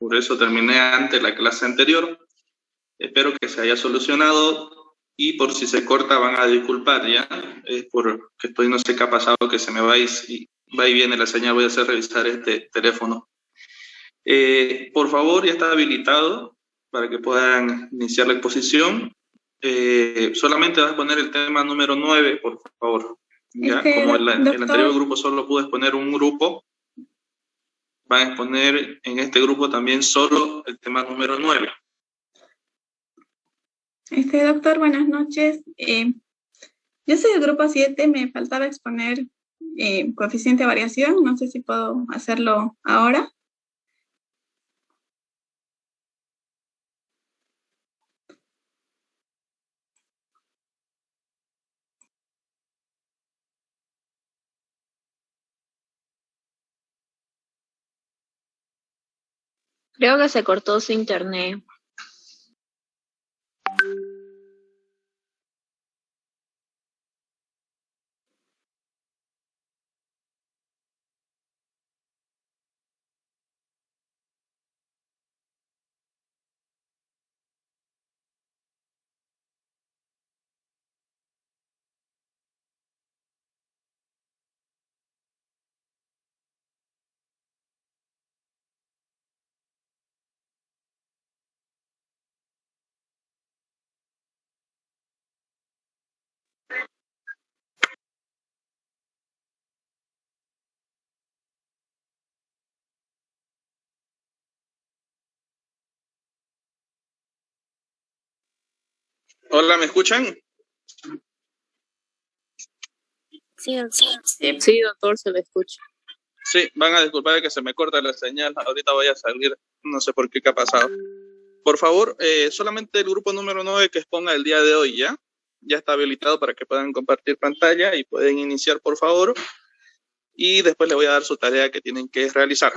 por eso terminé antes la clase anterior. Espero que se haya solucionado y por si se corta van a disculpar, ¿ya? Es porque estoy, no sé qué ha pasado, que se me va y viene la señal, voy a hacer revisar este teléfono. Por favor, ya está habilitado para que puedan iniciar la exposición. Solamente vas a poner el tema número 9, por favor. ¿Ya? Como el anterior grupo solo pude exponer un grupo, van a exponer en este grupo también solo el tema número 9. Doctor, buenas noches. Yo soy del grupo 7, me faltaba exponer coeficiente de variación, no sé si puedo hacerlo ahora. Creo que se cortó su internet. Hola, ¿me escuchan? Sí, doctor, se lo escucha. Sí, van a disculpar que se me corta la señal. Ahorita voy a salir, no sé por qué ha pasado. Por favor, solamente el grupo número 9 que exponga el día de hoy, ¿ya? Ya está habilitado para que puedan compartir pantalla y pueden iniciar, por favor. Y después le voy a dar su tarea que tienen que realizar.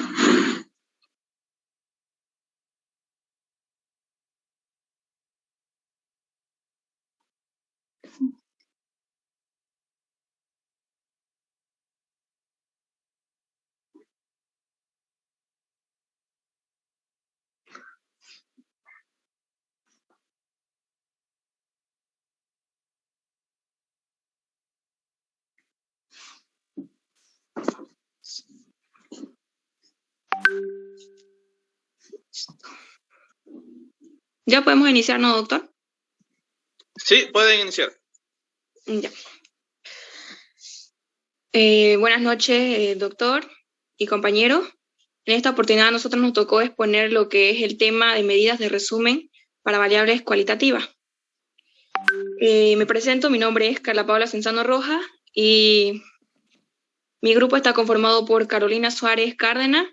¿Ya podemos iniciar, no, doctor? Sí, pueden iniciar. Ya. Buenas noches, doctor y compañeros. En esta oportunidad a nosotros nos tocó exponer lo que es el tema de medidas de resumen para variables cualitativas. Me presento, mi nombre es Carla Paula Cenzano Rojas y mi grupo está conformado por Carolina Suárez Cárdenas,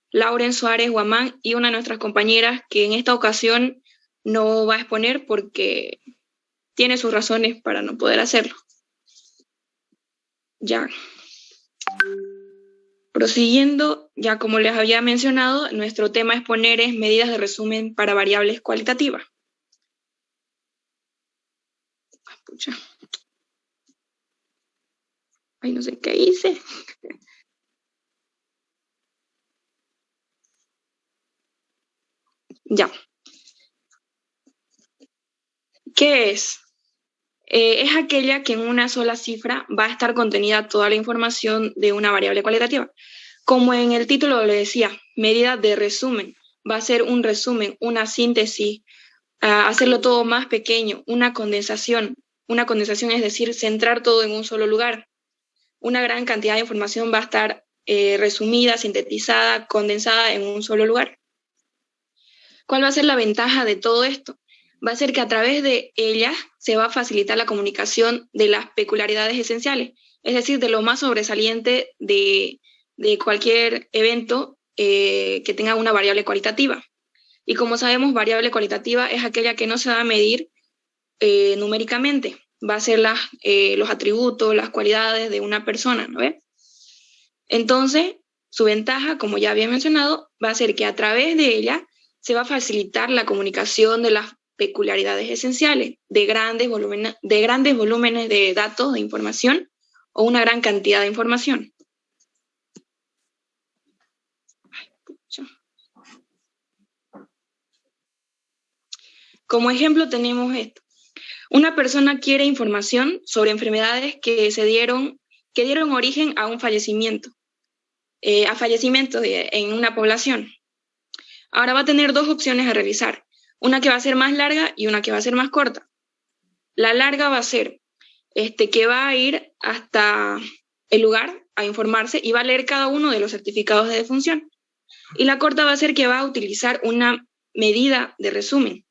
Lauren Suárez Guamán y una de nuestras compañeras que en esta ocasión no va a exponer porque tiene sus razones para no poder hacerlo. Ya. Prosiguiendo, ya como les había mencionado, nuestro tema a exponer es medidas de resumen para variables cualitativas. Pucha. Ay, no sé qué hice. Ya. ¿Qué es? Es aquella que en una sola cifra va a estar contenida toda la información de una variable cualitativa. Como en el título le decía, medida de resumen. Va a ser un resumen, una síntesis, hacerlo todo más pequeño, una condensación. Una condensación es decir, centrar todo en un solo lugar. Una gran cantidad de información va a estar resumida, sintetizada, condensada en un solo lugar. ¿Cuál va a ser la ventaja de todo esto? Va a ser que a través de ella se va a facilitar la comunicación de las peculiaridades esenciales, es decir, de lo más sobresaliente de cualquier evento que tenga una variable cualitativa. Y como sabemos, variable cualitativa es aquella que no se va a medir numéricamente, va a ser los atributos, las cualidades de una persona, ¿no ves? Entonces, su ventaja, como ya había mencionado, va a ser que a través de ella se va a facilitar la comunicación de las peculiaridades esenciales de grandes volúmenes de datos, de información, o una gran cantidad de información. Como ejemplo tenemos esto. Una persona quiere información sobre enfermedades que dieron origen a un fallecimiento, en una población. Ahora va a tener dos opciones a realizar, una que va a ser más larga y una que va a ser más corta. La larga va a ser que va a ir hasta el lugar a informarse y va a leer cada uno de los certificados de defunción. Y la corta va a ser que va a utilizar una medida de resumen.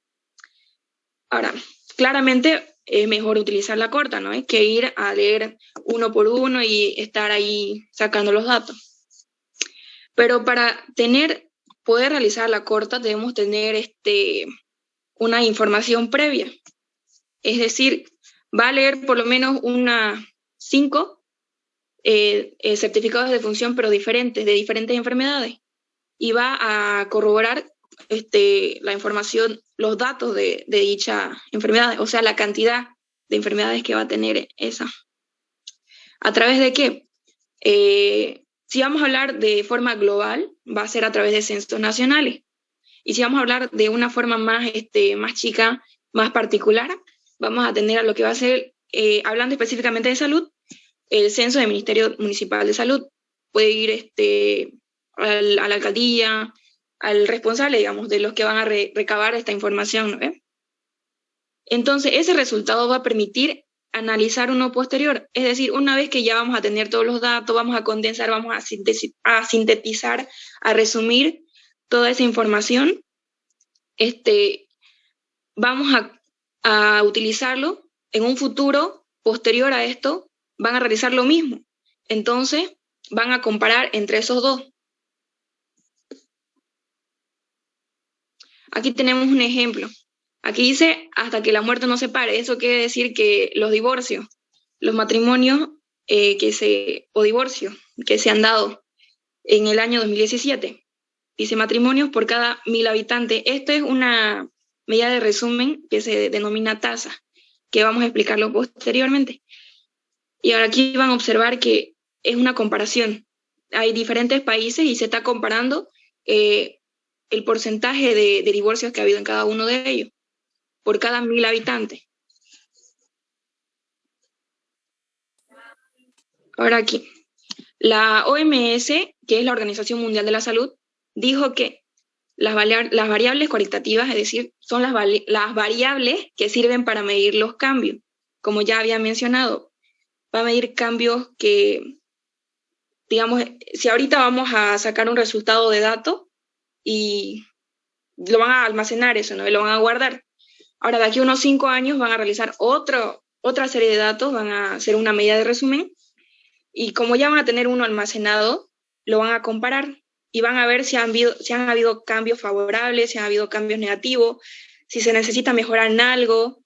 Ahora, claramente es mejor utilizar la corta, ¿no? Que ir a leer uno por uno y estar ahí sacando los datos. Pero para poder realizar la corta debemos tener una información previa. Es decir, va a leer por lo menos 5 certificados de defunción, pero diferentes, de diferentes enfermedades. Y va a corroborar la información, los datos de dicha enfermedad, o sea, la cantidad de enfermedades que va a tener esa. ¿A través de qué? Si vamos a hablar de forma global, va a ser a través de censos nacionales. Y si vamos a hablar de una forma más chica, más particular, vamos a tener a lo que va a ser, hablando específicamente de salud, el censo del Ministerio Municipal de Salud. Puede ir a la alcaldía, al responsable, digamos, de los que van a recabar esta información, ¿no? Entonces, ese resultado va a permitir analizar uno posterior. Es decir, una vez que ya vamos a tener todos los datos, vamos a condensar, vamos a sintetizar, a resumir toda esa información, vamos a utilizarlo en un futuro posterior a esto, van a realizar lo mismo. Entonces, van a comparar entre esos dos. Aquí tenemos un ejemplo. Aquí dice, hasta que la muerte no separe. Eso quiere decir que los divorcios, los matrimonios o divorcios que se han dado en el año 2017. Dice matrimonios por cada 1000 habitantes. Esto es una medida de resumen que se denomina tasa, que vamos a explicarlo posteriormente. Y ahora aquí van a observar que es una comparación. Hay diferentes países y se está comparando el porcentaje de divorcios que ha habido en cada uno de ellos, por cada 1000 habitantes. Ahora aquí, la OMS, que es la Organización Mundial de la Salud, dijo que las variables cualitativas, es decir, son las variables que sirven para medir los cambios. Como ya había mencionado, va a medir cambios que, digamos, si ahorita vamos a sacar un resultado de datos y lo van a almacenar eso, ¿no? Y lo van a guardar. Ahora, de aquí a unos 5 años van a realizar otra serie de datos, van a hacer una medida de resumen, y como ya van a tener uno almacenado, lo van a comparar y van a ver si han habido cambios favorables, si han habido cambios negativos, si se necesita mejorar en algo.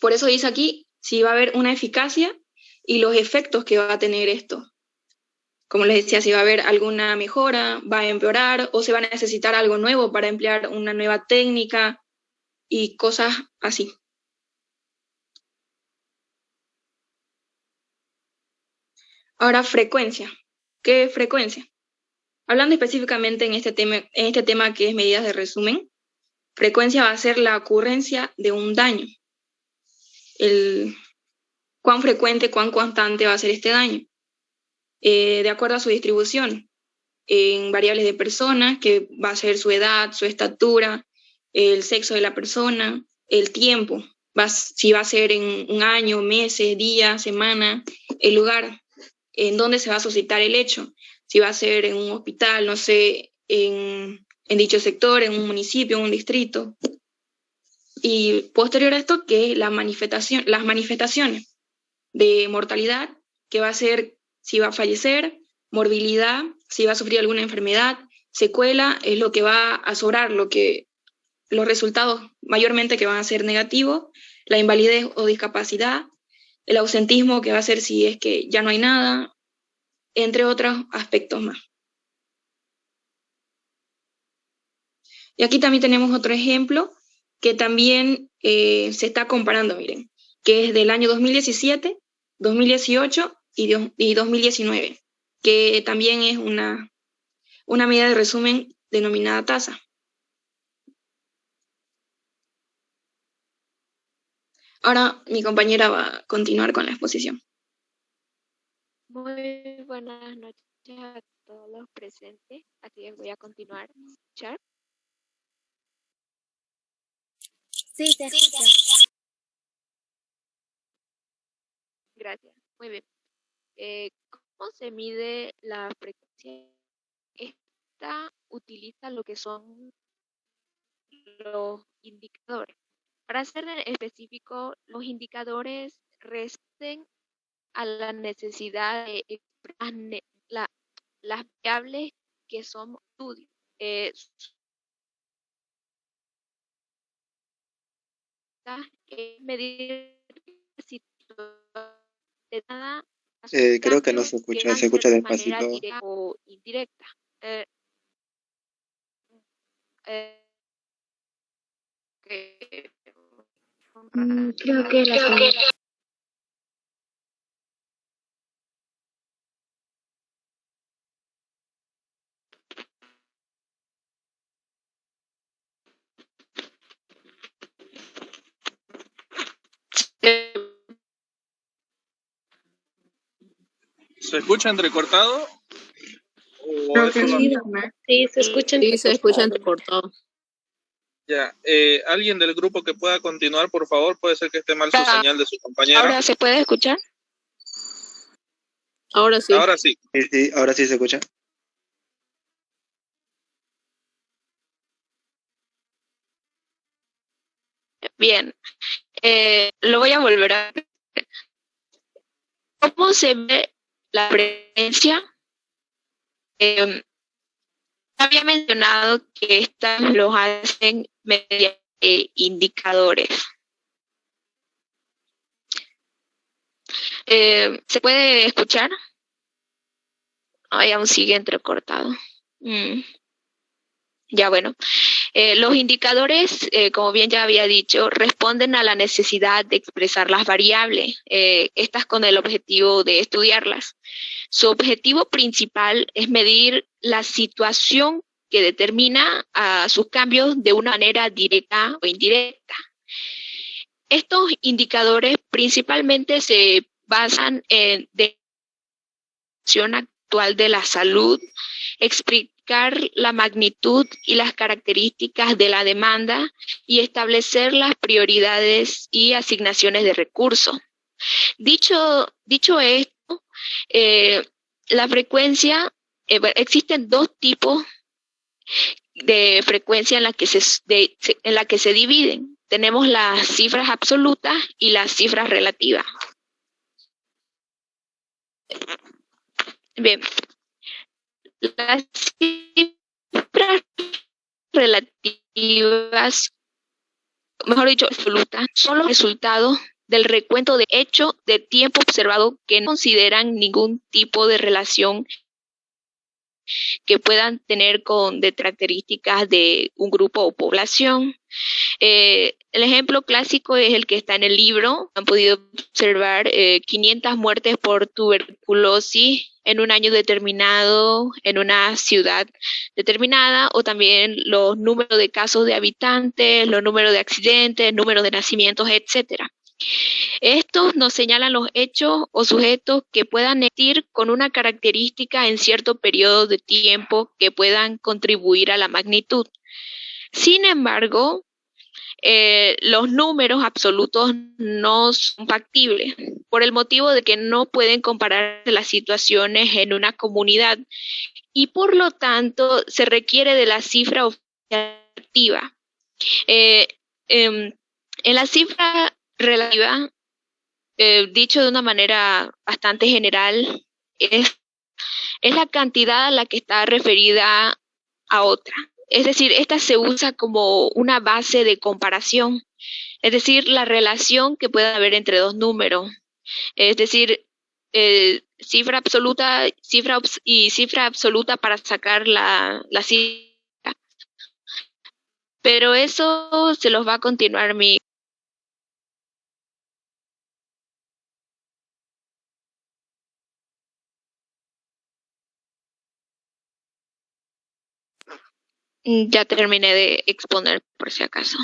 Por eso dice aquí si va a haber una eficacia y los efectos que va a tener esto. Como les decía, si va a haber alguna mejora, va a empeorar, o se va a necesitar algo nuevo para emplear una nueva técnica y cosas así. Ahora, frecuencia. ¿Qué es frecuencia? Hablando específicamente en este tema que es medidas de resumen, frecuencia va a ser la ocurrencia de un daño. Cuán frecuente, cuán constante va a ser este daño. De acuerdo a su distribución, en variables de persona, que va a ser su edad, su estatura, el sexo de la persona, el tiempo, si va a ser en un año, meses, días, semana, el lugar en donde se va a suscitar el hecho, si va a ser en un hospital, no sé, en dicho sector, en un municipio, en un distrito. Y posterior a esto, que las manifestaciones de mortalidad, que va a ser si va a fallecer, morbilidad, si va a sufrir alguna enfermedad, secuela, es lo que va a sobrar, los resultados mayormente que van a ser negativos, la invalidez o discapacidad, el ausentismo, que va a ser si es que ya no hay nada, entre otros aspectos más. Y aquí también tenemos otro ejemplo que también se está comparando, miren, que es del año 2017, 2018 y 2019, que también es una medida de resumen denominada tasa. Ahora mi compañera va a continuar con la exposición. Muy buenas noches a todos los presentes. Así que voy a continuar. ¿Escuchar? Sí, te escucho. Gracias. Muy bien. ¿Cómo se mide la frecuencia? Esta utiliza lo que son los indicadores. Para ser específico, los indicadores responden a la necesidad de expresar las variables que son estudios. Es medir si de nada Creo que no se escucha, se escucha de manera despacito. directa o indirecta. Creo que la señal. ¿Se escucha entrecortado? ¿O Creo eso que no? sí, ¿verdad? Sí, se escucha Sí, se escucha entrecortado. entrecortado. Ya, alguien del grupo que pueda continuar, por favor, puede ser que esté mal su señal de su compañero. ¿Ahora se puede escuchar? Ahora sí. Ahora sí. Sí, ahora sí se escucha. Bien, lo voy a volver a... ¿Cómo se ve la frecuencia? Había mencionado que estas los hacen mediante indicadores. ¿Se puede escuchar? Ay, aún sigue entrecortado. Ya bueno. Los indicadores, como bien ya había dicho, responden a la necesidad de expresar las variables, estas con el objetivo de estudiarlas. Su objetivo principal es medir la situación que determina a sus cambios de una manera directa o indirecta. Estos indicadores principalmente se basan en la situación actual de la salud, explicar la magnitud y las características de la demanda y establecer las prioridades y asignaciones de recursos. Dicho esto, la frecuencia, existen dos tipos de frecuencia en la que se dividen. Tenemos las cifras absolutas y las cifras relativas. Bien, las cifras relativas, mejor dicho, absolutas, son los resultados del recuento de hecho de tiempo observado que no consideran ningún tipo de relación que puedan tener con características de un grupo o población. El ejemplo clásico es el que está en el libro. Han podido observar 500 muertes por tuberculosis en un año determinado, en una ciudad determinada, o también los números de casos de habitantes, los números de accidentes, números de nacimientos, etcétera. Estos nos señalan los hechos o sujetos que puedan existir con una característica en cierto periodo de tiempo que puedan contribuir a la magnitud. Sin embargo, los números absolutos no son factibles por el motivo de que no pueden comparar las situaciones en una comunidad y por lo tanto se requiere de la cifra objetiva. En la cifra relativa, dicho de una manera bastante general, es la cantidad a la que está referida a otra. Es decir, esta se usa como una base de comparación, es decir, la relación que puede haber entre dos números. Es decir, cifra absoluta y cifra absoluta para sacar la cifra. Pero eso se los va a continuar mi... Ya terminé de exponer por si acaso.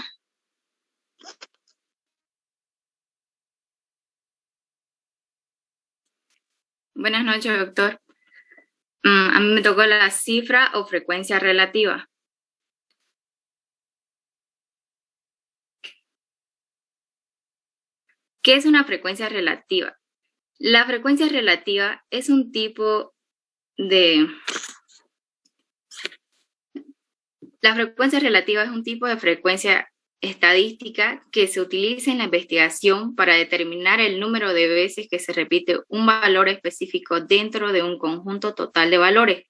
Buenas noches, doctor. A mí me tocó la cifra o frecuencia relativa. ¿Qué es una frecuencia relativa? La frecuencia relativa es un tipo de... La frecuencia relativa es un tipo de frecuencia estadística que se utiliza en la investigación para determinar el número de veces que se repite un valor específico dentro de un conjunto total de valores.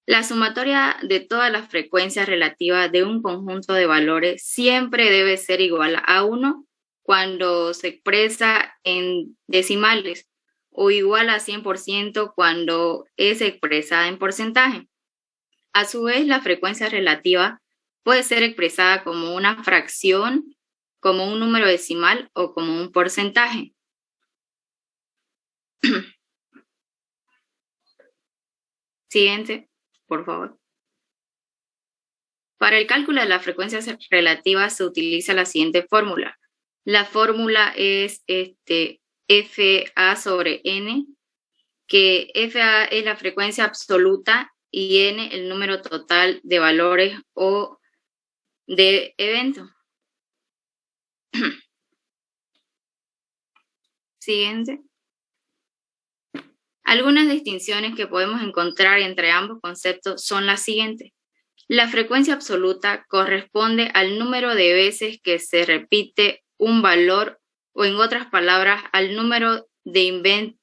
La sumatoria de todas las frecuencias relativas de un conjunto de valores siempre debe ser igual a 1 cuando se expresa en decimales o igual a 100% cuando es expresada en porcentaje. A su vez, la frecuencia relativa puede ser expresada como una fracción, como un número decimal o como un porcentaje. Siguiente, por favor. Para el cálculo de la frecuencia relativa se utiliza la siguiente fórmula. La fórmula es FA sobre N, que FA es la frecuencia absoluta y N el número total de valores o de eventos. Siguiente. Algunas distinciones que podemos encontrar entre ambos conceptos son las siguientes. La frecuencia absoluta corresponde al número de veces que se repite un valor o, en otras palabras, al número de inventos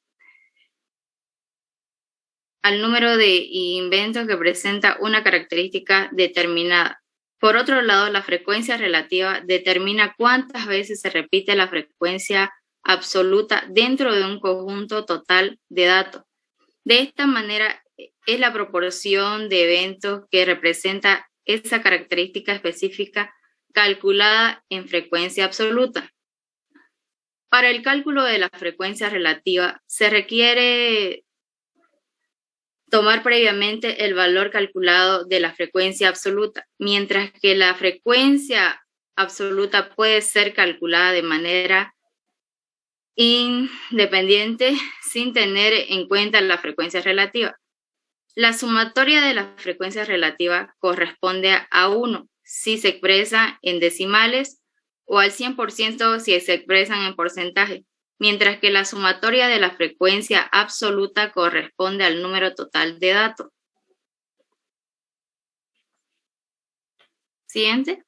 que presenta una característica determinada. Por otro lado, la frecuencia relativa determina cuántas veces se repite la frecuencia absoluta dentro de un conjunto total de datos. De esta manera, es la proporción de eventos que representa esa característica específica calculada en frecuencia absoluta. Para el cálculo de la frecuencia relativa, se requiere tomar previamente el valor calculado de la frecuencia absoluta, mientras que la frecuencia absoluta puede ser calculada de manera independiente sin tener en cuenta la frecuencia relativa. La sumatoria de la frecuencia relativa corresponde a 1 si se expresa en decimales o al 100% si se expresan en porcentaje, mientras que la sumatoria de la frecuencia absoluta corresponde al número total de datos. Siguiente.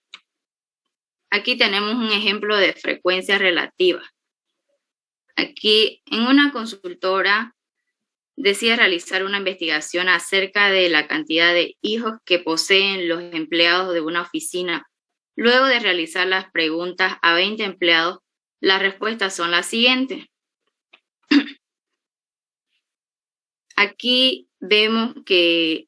Aquí tenemos un ejemplo de frecuencia relativa. Aquí, en una consultora, decide realizar una investigación acerca de la cantidad de hijos que poseen los empleados de una oficina. Luego de realizar las preguntas a 20 empleados, las respuestas son las siguientes. Aquí vemos que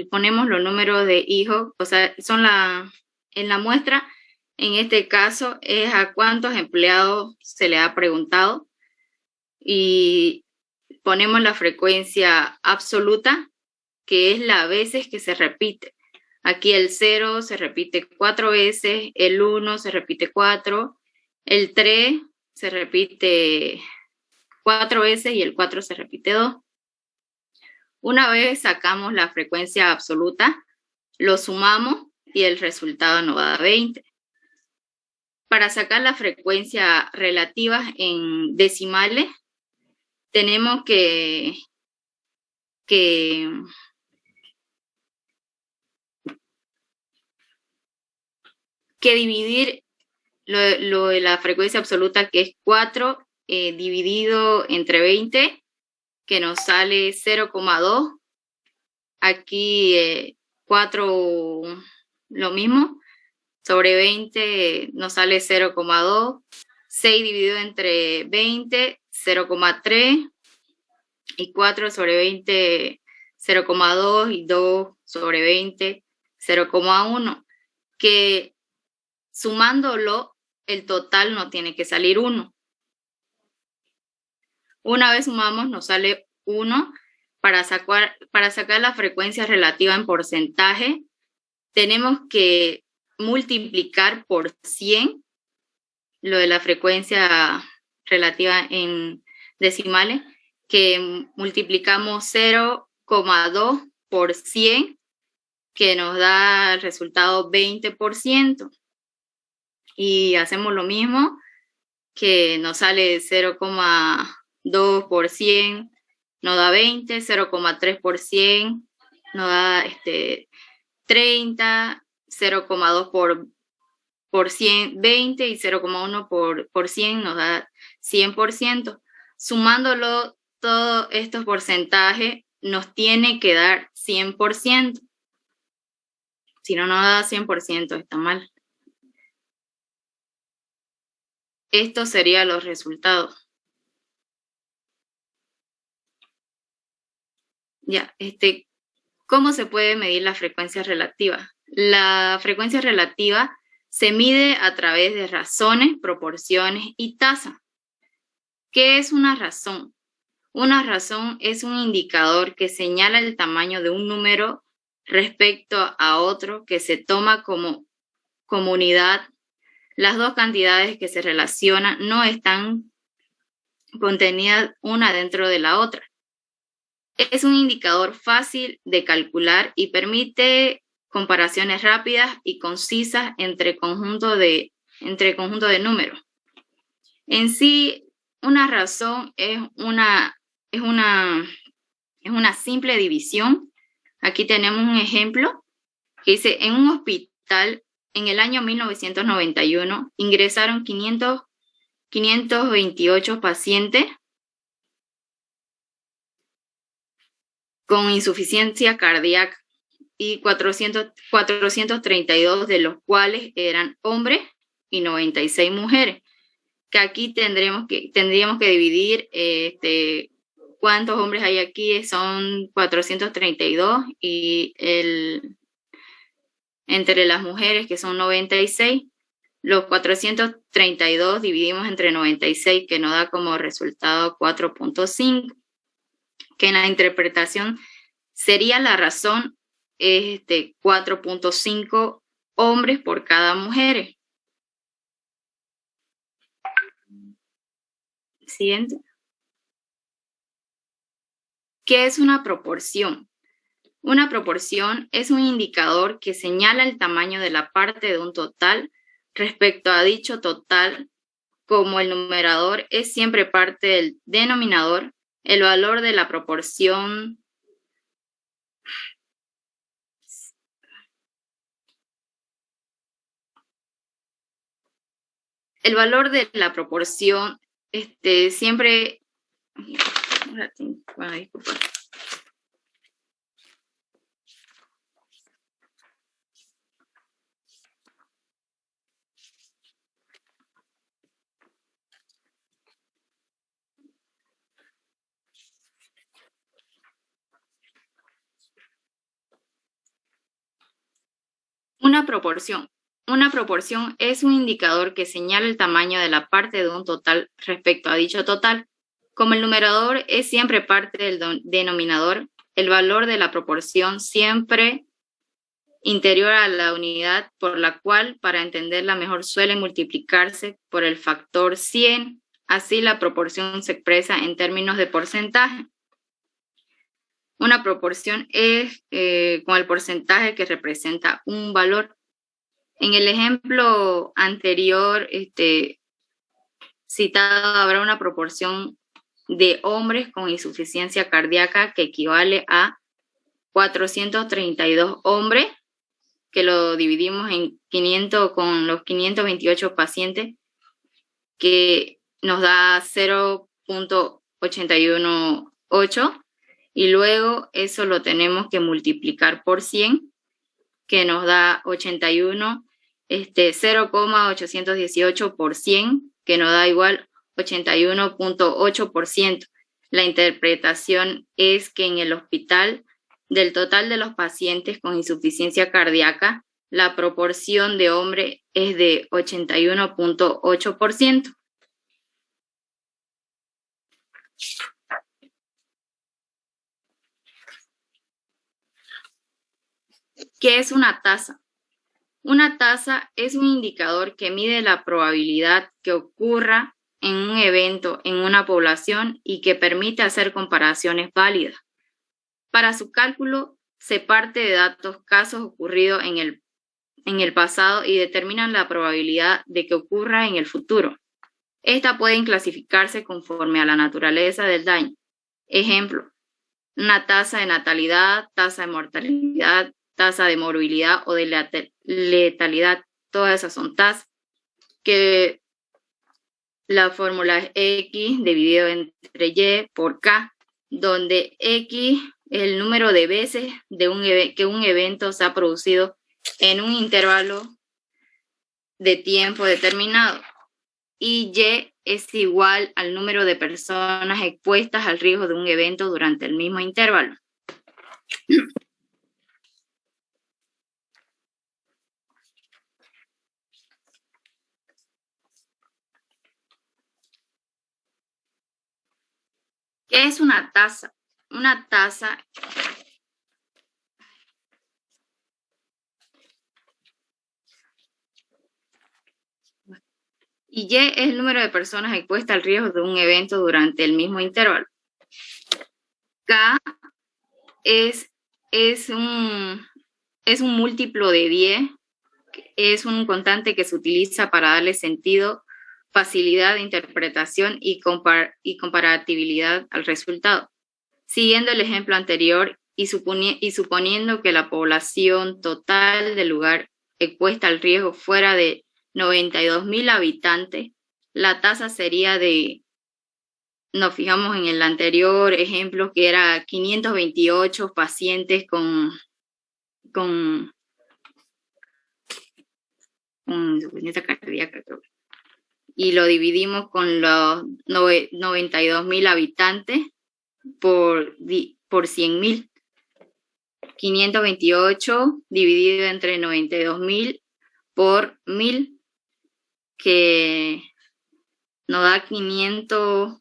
ponemos los números de hijos, o sea, en la muestra, en este caso, es a cuántos empleados se le ha preguntado y ponemos la frecuencia absoluta, que es las veces que se repite. Aquí el 0 se repite 4 veces, el 1 se repite 4, el 3 se repite 4 veces y el 4 se repite 2. Una vez sacamos la frecuencia absoluta, lo sumamos y el resultado nos va a dar 20. Para sacar la frecuencia relativa en decimales, tenemos que dividir lo de la frecuencia absoluta, que es 4 dividido entre 20, que nos sale 0,2. Aquí 4 lo mismo, sobre 20 nos sale 0,2. 6 dividido entre 20, 0,3. Y 4 sobre 20, 0,2. Y 2 sobre 20, 0,1. Que sumándolo, el total no tiene que salir 1. Una vez sumamos nos sale 1. Para sacar la frecuencia relativa en porcentaje, tenemos que multiplicar por 100 lo de la frecuencia relativa en decimales, que multiplicamos 0,2 por 100, que nos da el resultado 20%. Y hacemos lo mismo, que nos sale 0,2 por 100, nos da 20, 0,3 por 100, nos da 30, 0,2 por 100, 20, y 0,1 por 100 nos da 100%. Sumándolo todos estos porcentajes, nos tiene que dar 100%. Si no nos da 100%, está mal. Estos serían los resultados. Ya, ¿cómo se puede medir la frecuencia relativa? La frecuencia relativa se mide a través de razones, proporciones y tasa. ¿Qué es una razón? Una razón es un indicador que señala el tamaño de un número respecto a otro que se toma como unidad. Las dos cantidades que se relacionan no están contenidas una dentro de la otra. Es un indicador fácil de calcular y permite comparaciones rápidas y concisas entre conjuntos de números. En sí, una razón es una simple división. Aquí tenemos un ejemplo que dice: en un hospital en el año 1991 ingresaron 528 pacientes con insuficiencia cardíaca y 432 de los cuales eran hombres y 96 mujeres. Que aquí tendríamos que dividir cuántos hombres hay aquí, son 432, y entre las mujeres, que son 96, los 432 dividimos entre 96, que nos da como resultado 4.5, que en la interpretación sería la razón 4.5 hombres por cada mujer. Siguiente. ¿Qué es una proporción? Una proporción es un indicador que señala el tamaño de la parte de un total respecto a dicho total. Como el numerador es siempre parte del denominador, el valor de la proporción siempre... disculpa. Una proporción. Una proporción es un indicador que señala el tamaño de la parte de un total respecto a dicho total. Como el numerador es siempre parte del denominador, el valor de la proporción siempre interior a la unidad, por la cual, para entenderla mejor, suele multiplicarse por el factor 100. Así la proporción se expresa en términos de porcentaje. Una proporción es con el porcentaje que representa un valor. En el ejemplo anterior citado, habrá una proporción de hombres con insuficiencia cardíaca que equivale a 432 hombres, que lo dividimos en 500 con los 528 pacientes, que nos da 0.818, y luego eso lo tenemos que multiplicar por 100, que nos da 81, 0,818 por 100, que nos da igual 81.8%. La interpretación es que en el hospital, del total de los pacientes con insuficiencia cardíaca, la proporción de hombres es de 81.8%. ¿Qué es una tasa? Una tasa es un indicador que mide la probabilidad que ocurra en un evento en una población y que permite hacer comparaciones válidas. Para su cálculo, se parte de datos casos ocurridos en el pasado y determinan la probabilidad de que ocurra en el futuro. Estas pueden clasificarse conforme a la naturaleza del daño. Ejemplo, una tasa de natalidad, tasa de mortalidad, tasa de morbilidad o de letalidad. Todas esas son tasas que la fórmula es X dividido entre Y por K, donde X es el número de veces que un evento se ha producido en un intervalo de tiempo determinado, y Y es igual al número de personas expuestas al riesgo de un evento durante el mismo intervalo. ¿Qué es una tasa? Una tasa y Y es el número de personas expuestas al riesgo de un evento durante el mismo intervalo. K es un múltiplo de 10, es un constante que se utiliza para darle sentido, facilidad de interpretación y comparatibilidad al resultado. Siguiendo el ejemplo anterior y suponiendo que la población total del lugar expuesta al riesgo fuera de 92.000 habitantes, la tasa sería de, nos fijamos en el anterior ejemplo, que era 528 pacientes con insuficiencia cardíaca, creo. Y lo dividimos con los 92.000 habitantes por 100.000. 528 dividido entre 92.000 por 1.000, que nos da 500,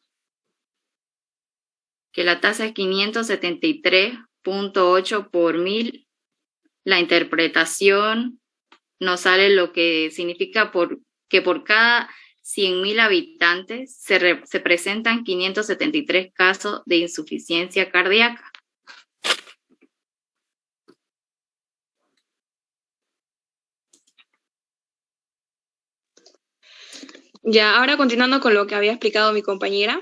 que la tasa es 573.8 por 1.000. La interpretación nos sale lo que significa que por cada 100.000 habitantes se presentan 573 casos de insuficiencia cardíaca. Ya, ahora continuando con lo que había explicado mi compañera,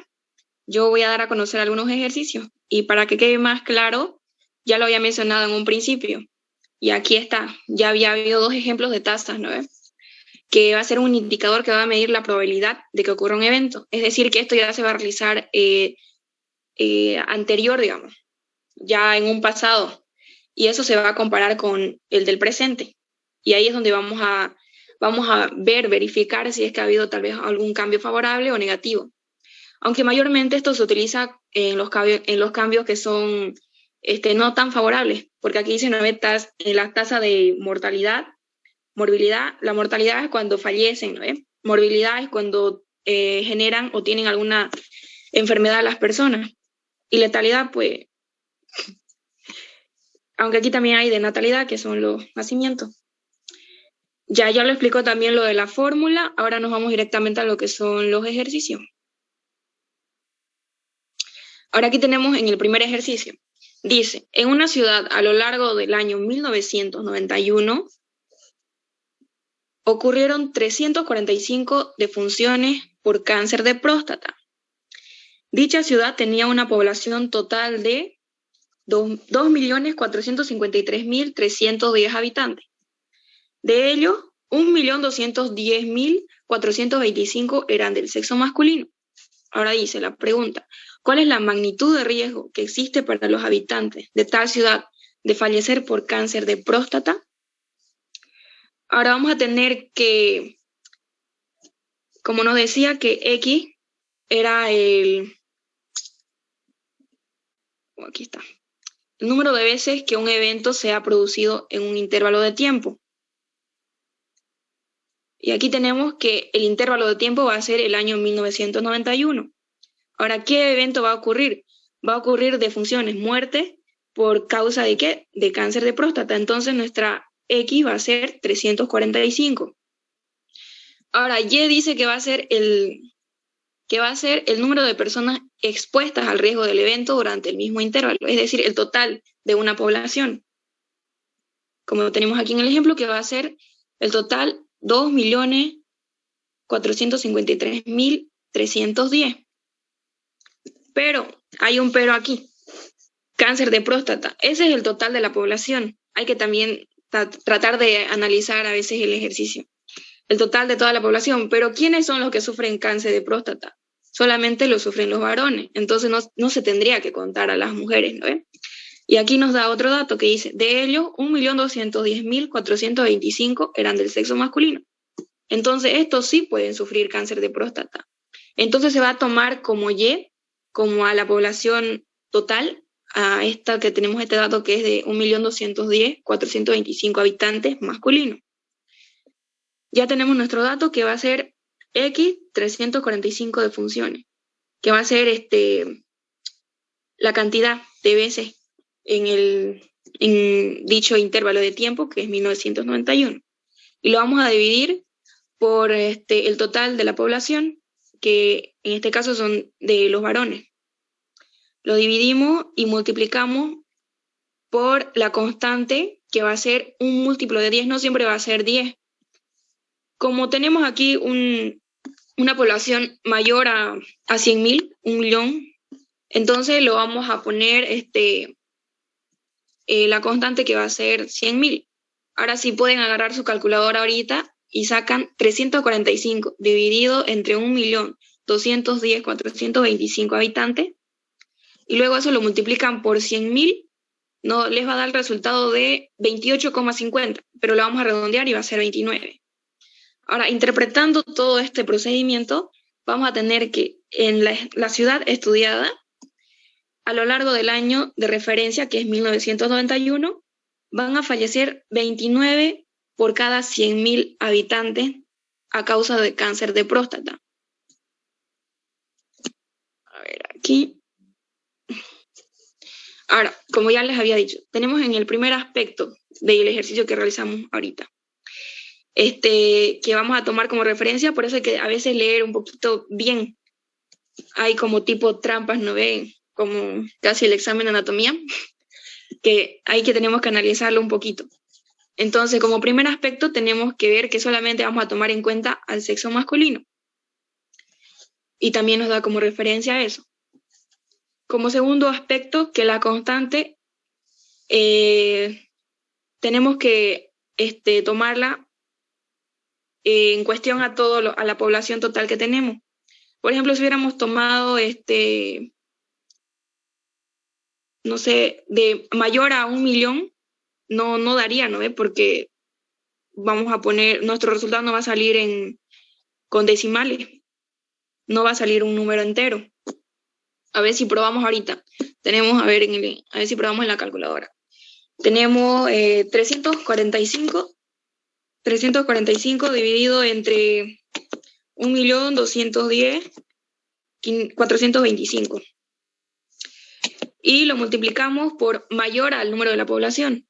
yo voy a dar a conocer algunos ejercicios. Y para que quede más claro, ya lo había mencionado en un principio. Y aquí está, ya había habido 2 ejemplos de tasas, ¿no? Que va a ser un indicador que va a medir la probabilidad de que ocurra un evento. Es decir, que esto ya se va a realizar anterior, digamos, ya en un pasado. Y eso se va a comparar con el del presente. Y ahí es donde vamos a verificar si es que ha habido tal vez algún cambio favorable o negativo. Aunque mayormente esto se utiliza en los cambios que son no tan favorables, porque aquí dice en la tasa de morbilidad, la mortalidad es cuando fallecen, ¿no? Morbilidad es cuando generan o tienen alguna enfermedad las personas. Y letalidad, pues, aunque aquí también hay de natalidad, que son los nacimientos. Ya lo explicó también lo de la fórmula, ahora nos vamos directamente a lo que son los ejercicios. Ahora aquí tenemos en el primer ejercicio. Dice, en una ciudad a lo largo del año 1991 ocurrieron 345 defunciones por cáncer de próstata. Dicha ciudad tenía una población total de 2.453.310 habitantes. De ellos, 1.210.425 eran del sexo masculino. Ahora dice la pregunta, ¿cuál es la magnitud de riesgo que existe para los habitantes de tal ciudad de fallecer por cáncer de próstata? Ahora vamos a tener que, como nos decía, que X era aquí está, el número de veces que un evento se ha producido en un intervalo de tiempo. Y aquí tenemos que el intervalo de tiempo va a ser el año 1991. Ahora, ¿qué evento va a ocurrir? Va a ocurrir defunciones, muerte, ¿por causa de qué? De cáncer de próstata. Entonces nuestra X va a ser 345. Ahora, Y dice que va a ser el número de personas expuestas al riesgo del evento durante el mismo intervalo, es decir, el total de una población. Como tenemos aquí en el ejemplo, que va a ser el total 2.453.310. Pero hay un pero aquí. Cáncer de próstata. Ese es el total de la población. Hay que también tratar de analizar a veces el ejercicio. El total de toda la población. Pero ¿quiénes son los que sufren cáncer de próstata? Solamente lo sufren los varones. Entonces no se tendría que contar a las mujeres, ¿no? Y aquí nos da otro dato que dice, de ellos 1.210.425 eran del sexo masculino. Entonces estos sí pueden sufrir cáncer de próstata. Entonces se va a tomar como Y, como a la población total, a esta que tenemos este dato que es de 1.210.425 habitantes masculinos. Ya tenemos nuestro dato que va a ser X 345 defunciones, que va a ser la cantidad de veces en dicho intervalo de tiempo, que es 1991. Y lo vamos a dividir por el total de la población, que en este caso son de los varones. Lo dividimos y multiplicamos por la constante, que va a ser un múltiplo de 10, no siempre va a ser 10. Como tenemos aquí una población mayor a 100.000, 1.000.000, entonces lo vamos a poner la constante que va a ser 100.000. Ahora sí pueden agarrar su calculadora ahorita y sacan 345 dividido entre 1.210.425 habitantes, y luego eso lo multiplican por 100.000, no les va a dar el resultado de 28,50, pero lo vamos a redondear y va a ser 29. Ahora, interpretando todo este procedimiento, vamos a tener que en la ciudad estudiada, a lo largo del año de referencia, que es 1991, van a fallecer 29 por cada 100.000 habitantes a causa de cáncer de próstata. A ver, aquí. Ahora, como ya les había dicho, tenemos en el primer aspecto del ejercicio que realizamos ahorita, que vamos a tomar como referencia, por eso hay que a veces leer un poquito bien. Hay como tipo trampas, ¿no ven? Como casi el examen de anatomía, que hay que tenemos que analizarlo un poquito. Entonces, como primer aspecto, tenemos que ver que solamente vamos a tomar en cuenta al sexo masculino. Y también nos da como referencia eso. Como segundo aspecto, que la constante tenemos que tomarla en cuestión a a la población total que tenemos. Por ejemplo, si hubiéramos tomado no sé, de mayor a 1.000.000, no daría, ¿no? Porque vamos a poner, nuestro resultado no va a salir con decimales, no va a salir un número entero. A ver si probamos ahorita. Tenemos, a ver si probamos en la calculadora. Tenemos 345 dividido entre 1.210.425. Y lo multiplicamos por mayor al número de la población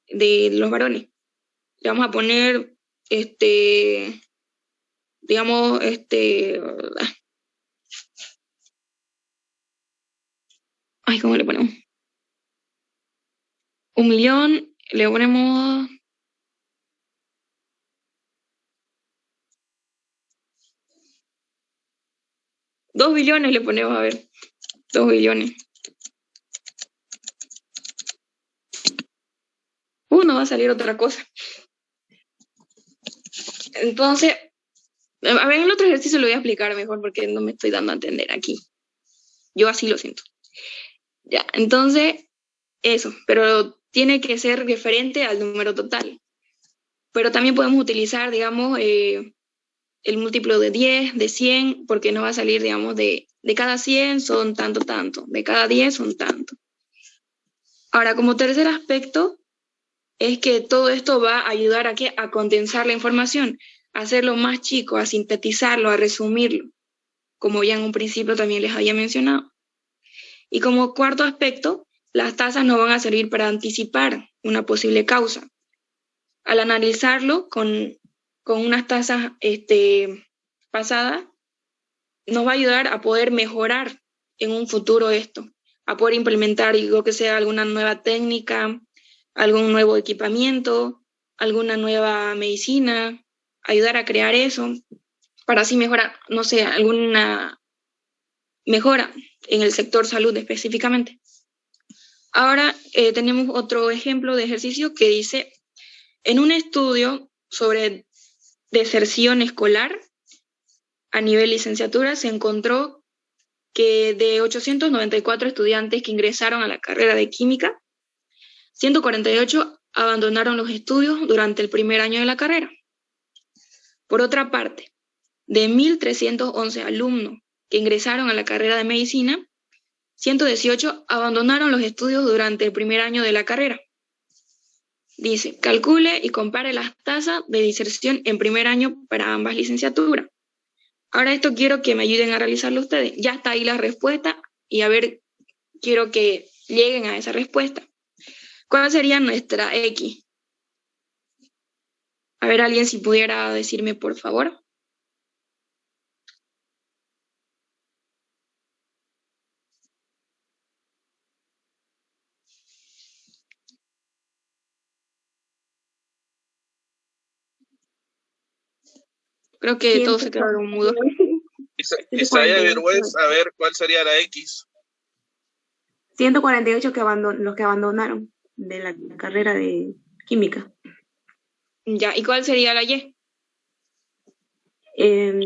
de los varones. Le vamos a poner, digamos, ay, ¿cómo le ponemos? 1.000.000, le ponemos 2 billones, le ponemos, a ver, 2 billones. No va a salir otra cosa. Entonces, a ver, en el otro ejercicio lo voy a explicar mejor porque no me estoy dando a entender aquí. Yo así lo siento. Ya, entonces, eso, pero tiene que ser referente al número total. Pero también podemos utilizar, digamos, el múltiplo de 10, de 100, porque nos va a salir, digamos, de cada 100 son tanto, de cada 10 son tanto. Ahora, como tercer aspecto, es que todo esto va a ayudar a condensar la información, a hacerlo más chico, a sintetizarlo, a resumirlo. como ya en un principio también les había mencionado. Y como cuarto aspecto, las tasas no van a servir para anticipar una posible causa. Al analizarlo con unas tasas pasadas, nos va a ayudar a poder mejorar en un futuro esto, a poder implementar, digo que sea alguna nueva técnica, algún nuevo equipamiento, alguna nueva medicina, ayudar a crear eso, para así mejorar, no sé, alguna mejora en el sector salud específicamente. Ahora tenemos otro ejemplo de ejercicio que dice, en un estudio sobre deserción escolar a nivel licenciatura se encontró que de 894 estudiantes que ingresaron a la carrera de química, 148 abandonaron los estudios durante el primer año de la carrera. Por otra parte, de 1.311 alumnos que ingresaron a la carrera de medicina, 118 abandonaron los estudios durante el primer año de la carrera. Dice, calcule y compare las tasas de diserción en primer año para ambas licenciaturas. Ahora esto quiero que me ayuden a realizarlo ustedes. Ya está ahí la respuesta y a ver, quiero que lleguen a esa respuesta. ¿Cuál sería nuestra X? A ver, alguien si pudiera decirme, por favor. Creo que todos se quedaron mudos. Isaías Virgüez, a ver, ¿cuál sería la X? 148 los que abandonaron de la carrera de química. Ya, ¿y cuál sería la Y?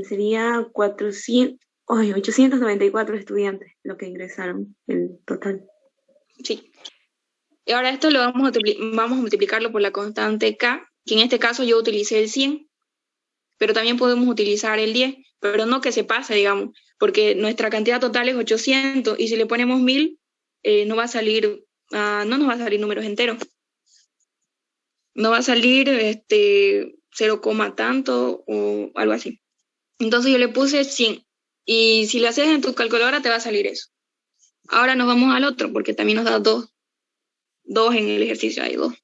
Sería 894 estudiantes los que ingresaron en total. Sí. Y ahora esto lo vamos a multiplicarlo por la constante K, que en este caso yo utilicé el 100, pero también podemos utilizar el 10, pero no que se pase, digamos, porque nuestra cantidad total es 800, y si le ponemos 1000, no nos va a salir números enteros. No va a salir 0, tanto o algo así. Entonces yo le puse 100, y si lo haces en tu calculadora te va a salir eso. Ahora nos vamos al otro, porque también nos da 2. 2 en el ejercicio, hay 2.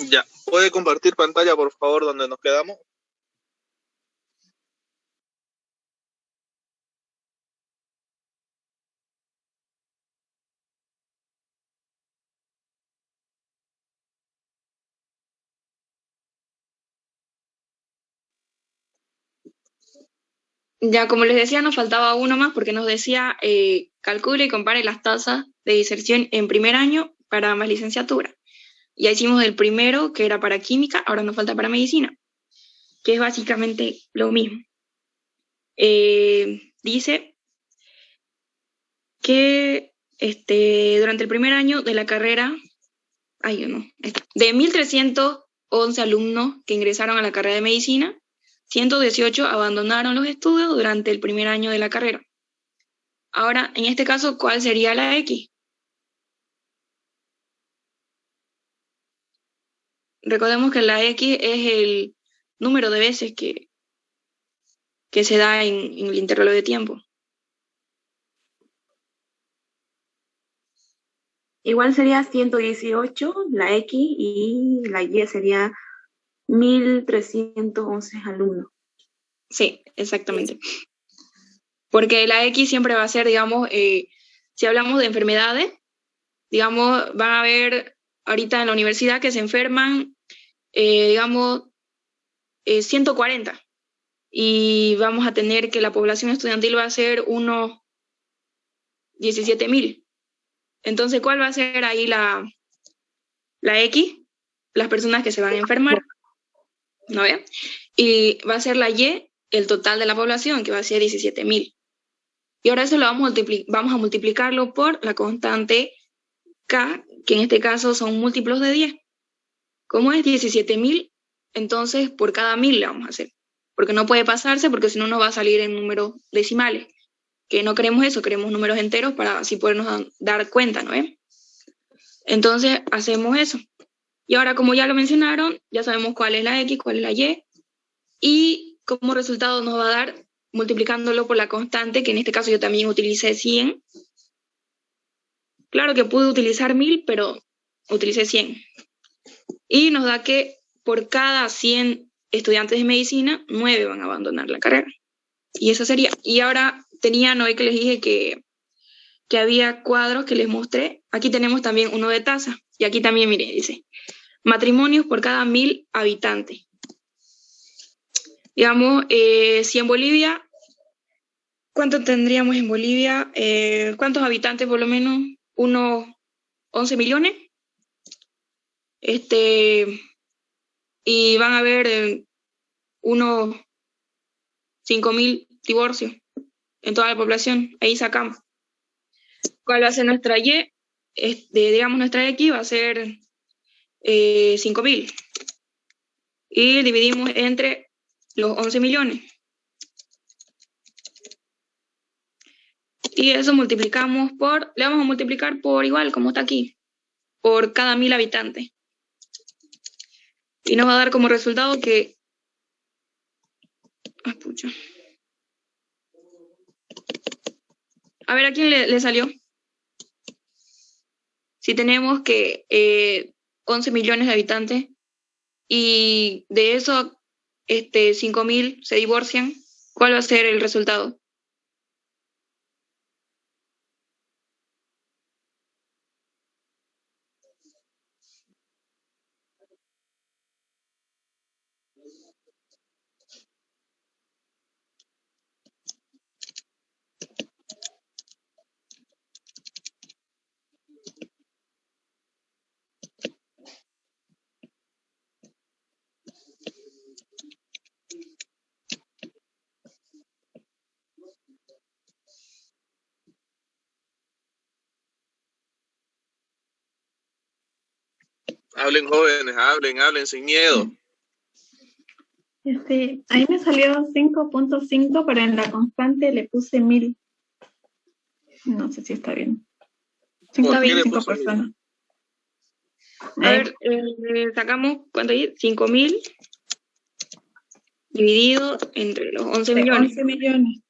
Ya, ¿puede compartir pantalla, por favor, donde nos quedamos? Ya, como les decía, nos faltaba uno más porque nos decía calcule y compare las tasas de diserción en primer año para ambas licenciaturas. Ya hicimos el primero, que era para química, ahora nos falta para medicina, que es básicamente lo mismo. Dice que durante el primer año de la carrera, de 1.311 alumnos que ingresaron a la carrera de medicina, 118 abandonaron los estudios durante el primer año de la carrera. Ahora, en este caso, ¿cuál sería la X? Recordemos que la X es el número de veces que se da en el intervalo de tiempo. Igual sería 118 la X y la Y sería 1311 alumnos. Sí, exactamente. Porque la X siempre va a ser, digamos, si hablamos de enfermedades, digamos, van a haber ahorita en la universidad que se enferman, digamos, 140. Y vamos a tener que la población estudiantil va a ser unos 17.000. Entonces, ¿cuál va a ser ahí la X? Las personas que se van a enfermar, ¿no ve? Y va a ser la Y, el total de la población, que va a ser 17.000. Y ahora eso lo vamos a multiplicarlo por la constante K, que en este caso son múltiplos de 10. Como es 17.000, entonces por cada 1.000 le vamos a hacer. Porque no puede pasarse, porque si no nos va a salir en números decimales. Que no queremos eso, queremos números enteros para así podernos dar cuenta, ¿no ve? Entonces hacemos eso. Y ahora, como ya lo mencionaron, ya sabemos cuál es la X, cuál es la Y, y como resultado nos va a dar multiplicándolo por la constante, que en este caso yo también utilicé 100. Claro que pude utilizar 1.000, pero utilicé 100. Y nos da que por cada 100 estudiantes de medicina, 9 van a abandonar la carrera. Y eso sería. Y ahora tenía, no ve que les dije que había cuadros que les mostré. Aquí tenemos también uno de tasa. Y aquí también, miren, dice, matrimonios por cada 1.000 habitantes. Digamos, si en Bolivia, ¿cuánto tendríamos en Bolivia? ¿Cuántos habitantes por lo menos? Unos 11 millones. Y van a haber unos 5.000 divorcios en toda la población. Ahí sacamos. ¿Cuál va a ser nuestra Y? Digamos, nuestra X va a ser 5.000. Y dividimos entre los 11 millones. Y eso multiplicamos le vamos a multiplicar por igual, como está aquí, por cada 1.000 habitantes. Y nos va a dar como resultado que... Ah, pucha. A ver, ¿a quién le salió? Si tenemos que 11 millones de habitantes y de eso 5.000 se divorcian, ¿cuál va a ser el resultado? Hablen jóvenes, hablen sin miedo. Ahí me salió 5.5, pero en la constante le puse 1.000. No sé si está bien. Está bien, 5 personas. A ver, sacamos, ¿cuánto hay? 5.000 dividido entre los 11 millones. 11 millones.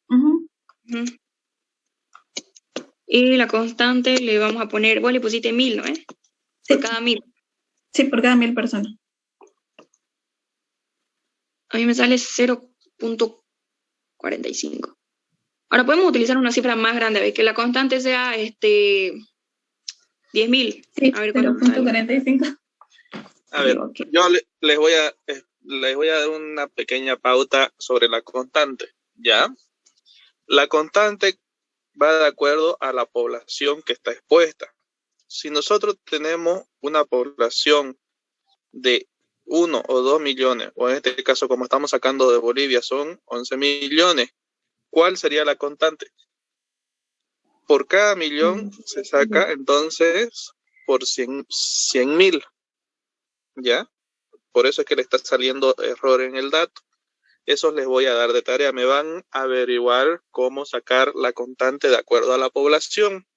Y la constante le vamos a poner, vos le pusiste 1.000, ¿no es? Sí. Por cada 1.000. Sí, por cada 1.000 personas. A mí me sale 0.45. Ahora podemos utilizar una cifra más grande, a ver, que la constante sea 10.000. Sí, a ver cuánto sale. 0.45. A ver, yo les voy a dar una pequeña pauta sobre la constante, ¿ya? La constante va de acuerdo a la población que está expuesta. Si nosotros tenemos una población de 1 o 2 millones, o en este caso como estamos sacando de Bolivia son 11 millones, ¿cuál sería la constante? Por cada millón se saca entonces por 100.000, ¿ya? Por eso es que le está saliendo error en el dato. Esos les voy a dar de tarea. Me van a averiguar cómo sacar la constante de acuerdo a la población,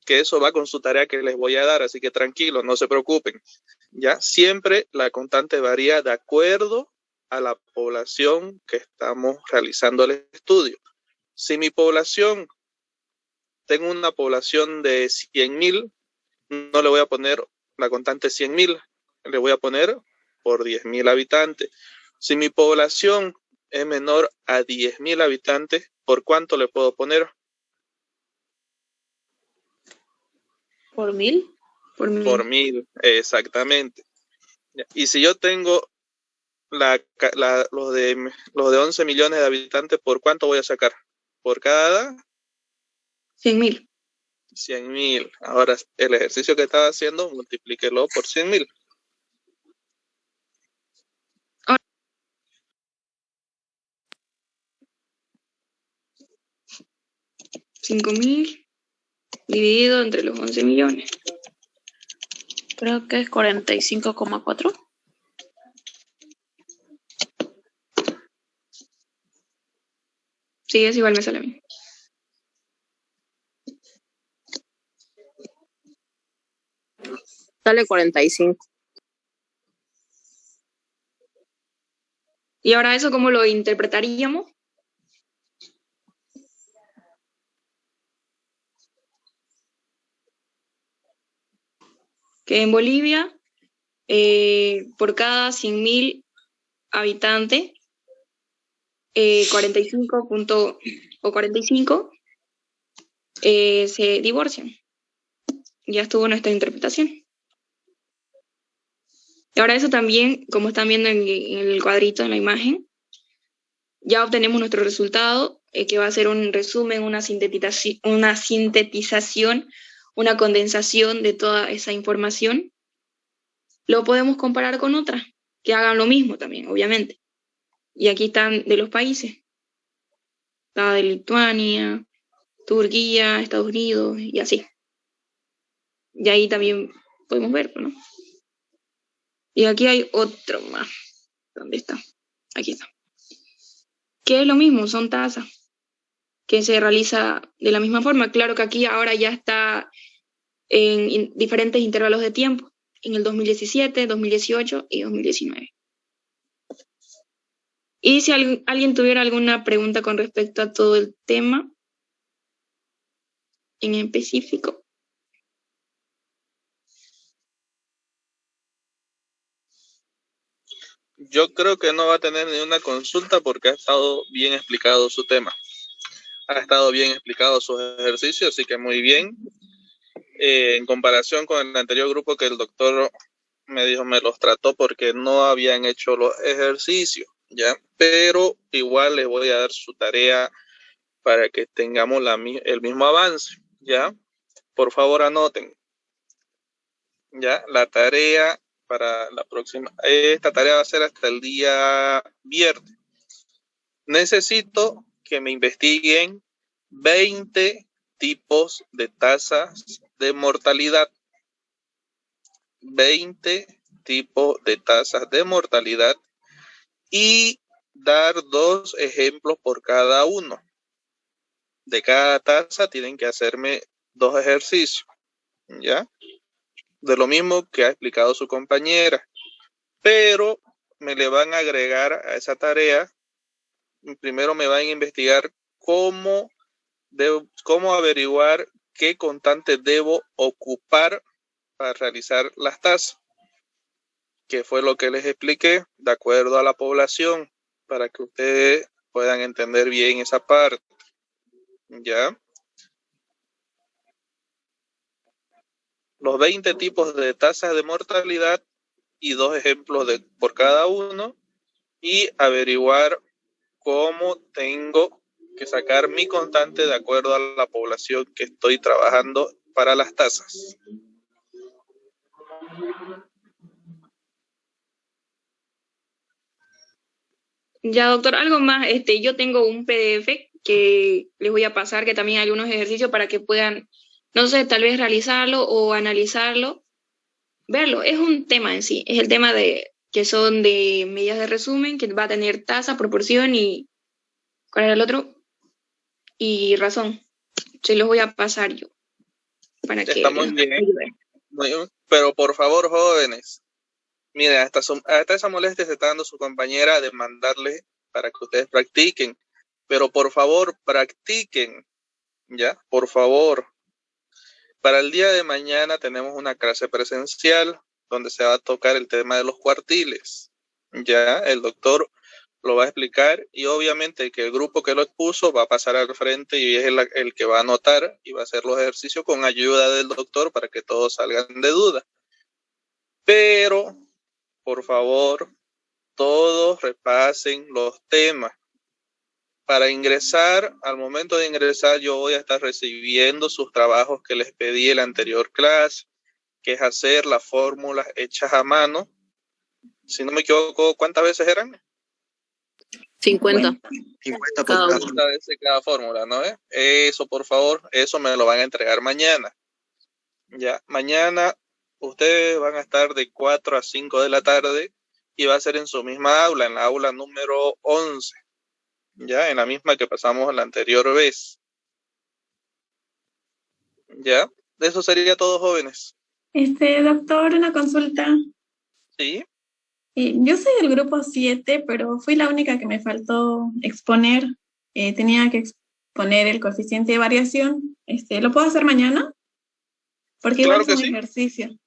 que eso va con su tarea que les voy a dar, así que tranquilos, no se preocupen. Ya siempre la constante varía de acuerdo a la población que estamos realizando el estudio. Si mi población, tengo una población de 100.000, no le voy a poner la constante 100.000, le voy a poner por 10.000 habitantes. Si mi población es menor a 10.000 habitantes, ¿por cuánto le puedo poner? ¿Por 1000? Por 1000. Por 1000, exactamente. Y si yo tengo los de 11 millones de habitantes, ¿por cuánto voy a sacar? ¿Por cada? 100.000. 100.000. Ahora, el ejercicio que estaba haciendo, multiplíquelo por 100.000. 5.000 dividido entre los 11 millones. Creo que es 45,4. Sí, es igual, me sale a mí. Sale 45. ¿Y ahora eso cómo lo interpretaríamos? Que en Bolivia, por cada 100.000 habitantes, 45 se divorcian. Ya estuvo nuestra interpretación. Y ahora eso también, como están viendo en el cuadrito, en la imagen, ya obtenemos nuestro resultado, que va a ser un resumen, una sintetización, una condensación de toda esa información. Lo podemos comparar con otras, que hagan lo mismo también, obviamente. Y aquí están de los países. Está de Lituania, Turquía, Estados Unidos, y así. Y ahí también podemos verlo, ¿no? Y aquí hay otro más. ¿Dónde está? Aquí está. Que es lo mismo, son tasas que se realiza de la misma forma. Claro que aquí ahora ya está en diferentes intervalos de tiempo, en el 2017, 2018 y 2019. Y si alguien tuviera alguna pregunta con respecto a todo el tema en específico. Yo creo que no va a tener ni una consulta porque ha estado bien explicado su tema. Ha estado bien explicado sus ejercicios, así que muy bien. En comparación con el anterior grupo que el doctor me dijo, me los trató porque no habían hecho los ejercicios, ¿ya? Pero igual les voy a dar su tarea para que tengamos el mismo avance, ¿ya? Por favor, anoten, ¿ya? La tarea para la próxima. Esta tarea va a ser hasta el día viernes. Necesito que me investiguen 20 tipos de tasas de mortalidad. 20 tipos de tasas de mortalidad y dar 2 ejemplos por cada uno. De cada tasa tienen que hacerme 2 ejercicios, ¿ya? De lo mismo que ha explicado su compañera, pero me le van a agregar a esa tarea. Primero me van a investigar cómo averiguar qué constante debo ocupar para realizar las tasas, que fue lo que les expliqué, de acuerdo a la población, para que ustedes puedan entender bien esa parte, ¿ya? Los 20 tipos de tasas de mortalidad y 2 ejemplos por cada uno, y averiguar cómo tengo que sacar mi constante de acuerdo a la población que estoy trabajando para las tasas. Ya, doctor, algo más. Yo tengo un PDF que les voy a pasar, que también hay algunos ejercicios para que puedan, no sé, tal vez realizarlo o analizarlo, verlo. Es un tema en sí, es el tema de que son de medidas de resumen, que va a tener tasa, proporción y ¿cuál era el otro? Y razón. Se los voy a pasar yo para que Está muy les bien, ayude. muy bien. Pero por favor, jóvenes, miren, hasta esa molestia se está dando su compañera de mandarles para que ustedes practiquen. Pero por favor, practiquen, ¿ya? Por favor. Para el día de mañana tenemos una clase presencial donde se va a tocar el tema de los cuartiles. Ya, el doctor lo va a explicar y obviamente que el grupo que lo expuso va a pasar al frente y es el que va a anotar y va a hacer los ejercicios con ayuda del doctor para que todos salgan de duda. Pero, por favor, todos repasen los temas. Para ingresar, al momento de ingresar, yo voy a estar recibiendo sus trabajos que les pedí en la anterior clase, que es hacer las fórmulas hechas a mano. Si no me equivoco, ¿cuántas veces eran? 50. 50 Cada por uno. 50 veces cada fórmula, ¿no? Eso, por favor, eso me lo van a entregar mañana. Ya, mañana ustedes van a estar de 4 a 5 de la tarde y va a ser en su misma aula, en la aula número 11. Ya, en la misma que pasamos la anterior vez. Ya, eso sería todo, jóvenes. Doctor, una consulta. Sí, Yo soy del grupo 7, pero fui la única que me faltó exponer. Tenía que exponer el coeficiente de variación. ¿Lo puedo hacer mañana? Porque igual claro que es un sí, ejercicio.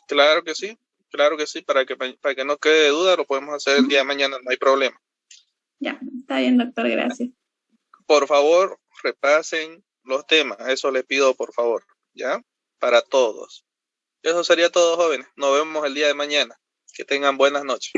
claro que sí, claro que sí, para que no quede duda, lo podemos hacer el día de mañana, no hay problema. Ya, está bien, doctor, gracias. Por favor, repasen los temas, eso les pido por favor, ¿ya? Para todos. Eso sería todo, jóvenes. Nos vemos el día de mañana. Que tengan buenas noches.